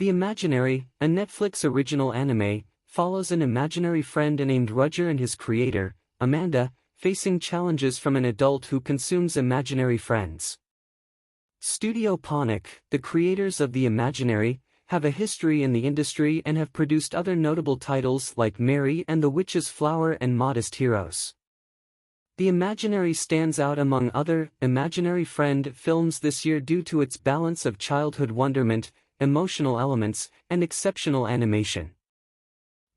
The Imaginary, a Netflix original anime, follows an imaginary friend named Roger and his creator, Amanda, facing challenges from an adult who consumes imaginary friends. Studio Ponic, the creators of The Imaginary, have a history in the industry and have produced other notable titles like Mary and the Witch's Flower and Modest Heroes. The Imaginary stands out among other imaginary friend films this year due to its balance of childhood wonderment, emotional elements, and exceptional animation.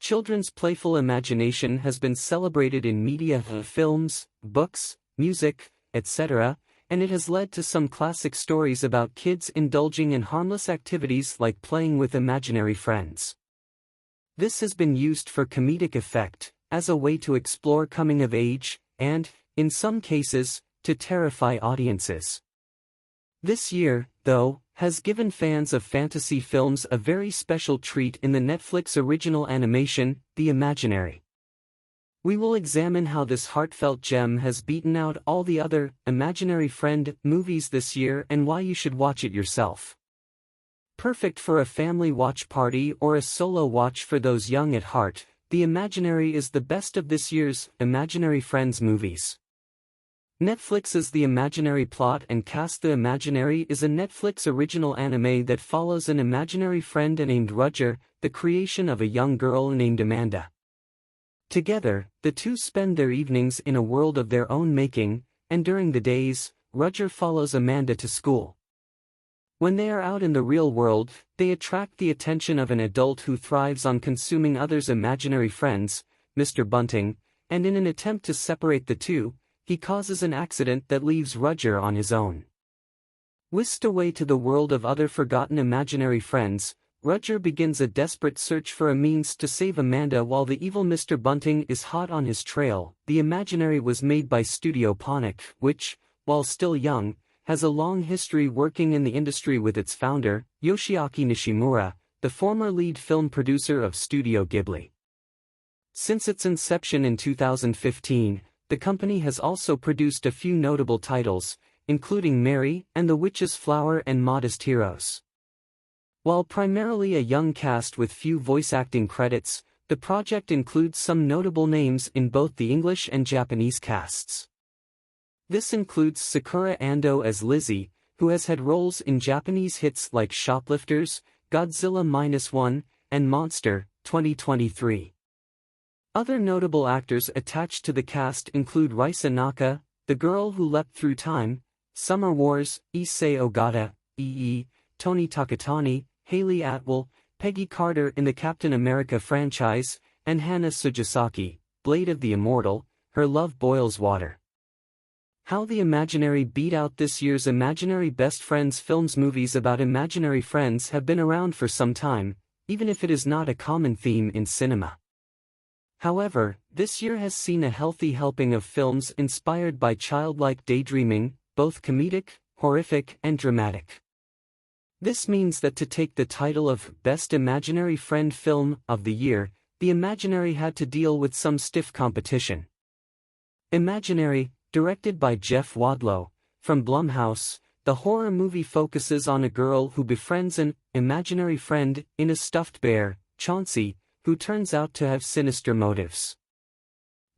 Children's playful imagination has been celebrated in media, films, books, music, etc., and it has led to some classic stories about kids indulging in harmless activities like playing with imaginary friends. This has been used for comedic effect, as a way to explore coming of age, and, in some cases, to terrify audiences. This year, though, has given fans of fantasy films a very special treat in the Netflix original animation, The Imaginary. We will examine how this heartfelt gem has beaten out all the other imaginary friend movies this year and why you should watch it yourself. Perfect for a family watch party or a solo watch for those young at heart, The Imaginary is the best of this year's imaginary friends movies. Netflix's The Imaginary plot and cast. The Imaginary is a Netflix original anime that follows an imaginary friend named Roger, the creation of a young girl named Amanda. Together, the two spend their evenings in a world of their own making, and during the days, Roger follows Amanda to school. When they are out in the real world, they attract the attention of an adult who thrives on consuming others' imaginary friends, Mr. Bunting, and in an attempt to separate the two, he causes an accident that leaves Roger on his own. Whisked away to the world of other forgotten imaginary friends, Roger begins a desperate search for a means to save Amanda while the evil Mr. Bunting is hot on his trail. The Imaginary was made by Studio Ponic, which, while still young, has a long history working in the industry with its founder, Yoshiaki Nishimura, the former lead film producer of Studio Ghibli. Since its inception in 2015, the company has also produced a few notable titles, including Mary and the Witch's Flower and Modest Heroes. While primarily a young cast with few voice acting credits, the project includes some notable names in both the English and Japanese casts. This includes Sakura Ando as Lizzie, who has had roles in Japanese hits like Shoplifters, Godzilla -1, and Monster, 2023. Other notable actors attached to the cast include Risa Naka, the girl who leapt through time, Summer Wars, Issei Ogata, E.E., Tony Takatani, Hayley Atwell, Peggy Carter in the Captain America franchise, and Hana Sugisaki, Blade of the Immortal, Her Love Boils Water. How The Imaginary beat out this year's Imaginary Best Friends films. Movies about imaginary friends have been around for some time, even if it is not a common theme in cinema. However, this year has seen a healthy helping of films inspired by childlike daydreaming, both comedic, horrific, and dramatic. This means that to take the title of Best Imaginary Friend Film of the Year, The Imaginary had to deal with some stiff competition. Imaginary, directed by Jeff Wadlow, from Blumhouse, the horror movie focuses on a girl who befriends an imaginary friend in a stuffed bear, Chauncey, who turns out to have sinister motives.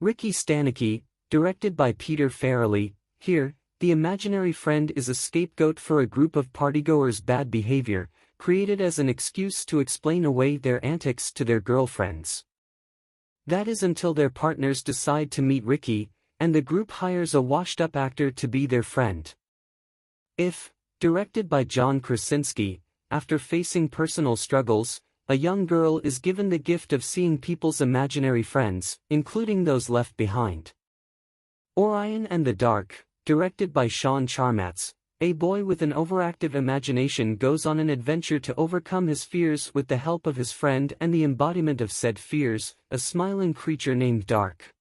Ricky Stanicky, directed by Peter Farrelly, here, the imaginary friend is a scapegoat for a group of partygoers' bad behavior, created as an excuse to explain away their antics to their girlfriends. That is until their partners decide to meet Ricky, and the group hires a washed-up actor to be their friend. If, directed by John Krasinski, after facing personal struggles, a young girl is given the gift of seeing people's imaginary friends, including those left behind. Orion and the Dark, directed by Sean Charmatz, a boy with an overactive imagination goes on an adventure to overcome his fears with the help of his friend and the embodiment of said fears, a smiling creature named Dark.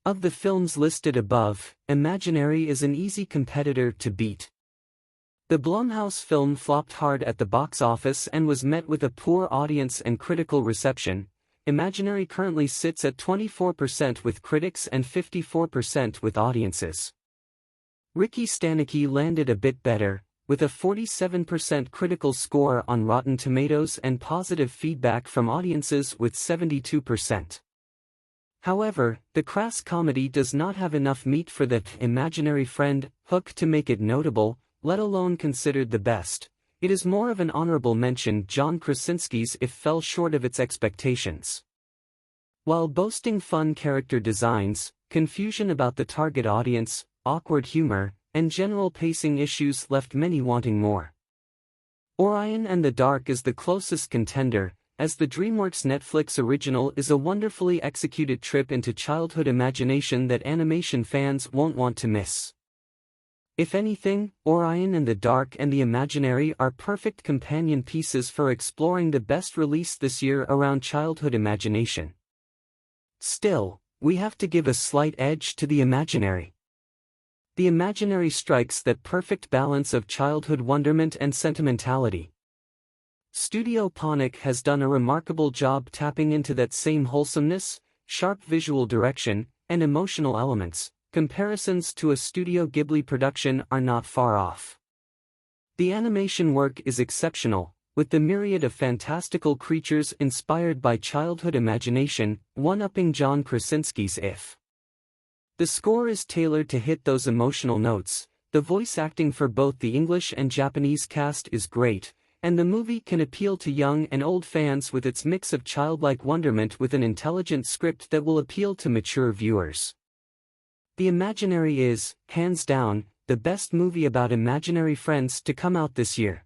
Of the films listed above, Imaginary is an easy competitor to beat. The Blumhouse film flopped hard at the box office and was met with a poor audience and critical reception. Imaginary currently sits at 24% with critics and 54% with audiences. Ricky Stanicky landed a bit better, with a 47% critical score on Rotten Tomatoes and positive feedback from audiences with 72%. However, the crass comedy does not have enough meat for the imaginary friend hook to make it notable, let alone considered the best. It is more of an honorable mention. John Krasinski's If fell short of its expectations. While boasting fun character designs, confusion about the target audience, awkward humor, and general pacing issues left many wanting more. Orion and the Dark is the closest contender, as the DreamWorks Netflix original is a wonderfully executed trip into childhood imagination that animation fans won't want to miss. If anything, Orion and the Dark and the Imaginary are perfect companion pieces for exploring the best release this year around childhood imagination. Still, we have to give a slight edge to the Imaginary. The Imaginary strikes that perfect balance of childhood wonderment and sentimentality. Studio Ponic has done a remarkable job tapping into that same wholesomeness, sharp visual direction, and emotional elements. Comparisons to a Studio Ghibli production are not far off. The animation work is exceptional, with the myriad of fantastical creatures inspired by childhood imagination, one-upping John Krasinski's If. The score is tailored to hit those emotional notes, the voice acting for both the English and Japanese cast is great, and the movie can appeal to young and old fans with its mix of childlike wonderment with an intelligent script that will appeal to mature viewers. The Imaginary is, hands down, the best movie about imaginary friends to come out this year.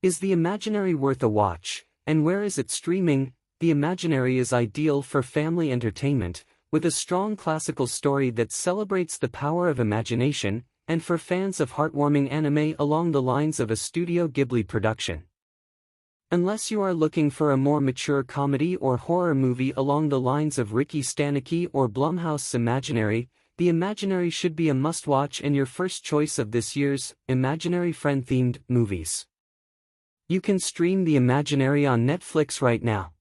Is The Imaginary worth a watch, and where is it streaming? The Imaginary is ideal for family entertainment, with a strong classical story that celebrates the power of imagination, and for fans of heartwarming anime along the lines of a Studio Ghibli production. Unless you are looking for a more mature comedy or horror movie along the lines of Ricky Stanicky or Blumhouse's Imaginary, The Imaginary should be a must-watch and your first choice of this year's Imaginary Friend-themed movies. You can stream The Imaginary on Netflix right now.